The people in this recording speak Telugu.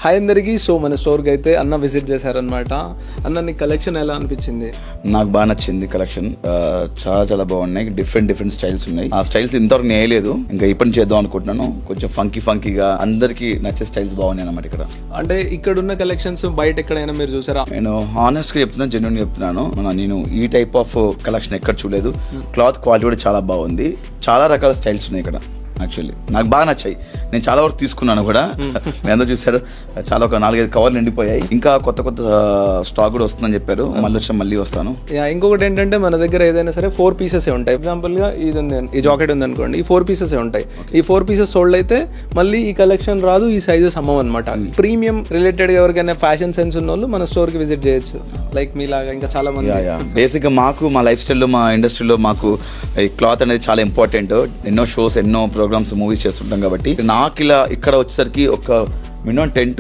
హాయ్ అందరికీ. సో మన స్టోర్కి అయితే అన్న విజిట్ చేశారనమాట. అన్న నీ కలెక్షన్ ఎలా అనిపించింది? నాకు బాగా నచ్చింది కలెక్షన్. చాలా చాలా బాగున్నాయి. డిఫరెంట్ స్టైల్స్ ఉన్నాయి. ఆ స్టైల్స్ ఇంతవరకు నేయలేదు, ఇంకా ఇప్పటి చేద్దాం అనుకుంటున్నాను. కొంచెం ఫంకీగా అందరికి నచ్చే స్టైల్స్ బాగున్నాయి అన్నమాట ఇక్కడ. అంటే ఇక్కడ ఉన్న కలెక్షన్స్ బయట ఎక్కడైనా మీరు చూసారా? నేను హానెస్ట్ గా చెప్తున్నాను, జెన్యూన్ చెప్తున్నాను. నేను ఈ టైప్ ఆఫ్ కలెక్షన్ ఎక్కడ చూడలేదు. క్లాత్ క్వాలిటీ కూడా చాలా బాగుంది. చాలా రకాల స్టైల్స్ ఉన్నాయి ఇక్కడ. యాక్చువల్లీ నాకు బాగా నచ్చాయి. నేను చాలా వరకు తీసుకున్నాను కూడా. మీరు అందరూ చూసారు, చాలా ఒక 4-5 కవర్లు నిండిపోయాయి. ఇంకా కొత్త స్టాక్ కూడా వస్తుందని చెప్పారు. మళ్ళీ వస్తాను. ఇంకొకటి ఏంటంటే మన దగ్గర ఏదైనా సరే 4 పీసెస్ ఉంటాయి. ఎగ్జాంపుల్ గా ఈ జాకెట్ ఉంది అనుకోండి, ఈ 4 పీసెస్ ఉంటాయి. ఈ 4 పీసెస్ సోల్డ్ అయితే మళ్ళీ ఈ కలెక్షన్ రాదు, ఈ సైజెస్ అమ్మం అనమాట. ప్రీమియం రిలేటెడ్ ఎవరికైనా ఫ్యాషన్ సెన్స్ ఉన్న వాళ్ళు మన స్టోర్ కి విజిట్ చేయొచ్చు. లైక్ మీలాగా ఇంకా చాలా మంది. బేసిక్ గా మాకు మా లైఫ్ స్టైల్లో, మా ఇండస్ట్రీలో మాకు ఈ క్లాత్ అనేది చాలా ఇంపార్టెంట్. ఎన్నో షోస్, ఎన్నో ప్రోగ్రామ్స్, మూవీస్ చేస్తుంటాం కాబట్టి నాకు ఇలా ఇక్కడ వచ్చేసరికి ఒక మినిమం 10 to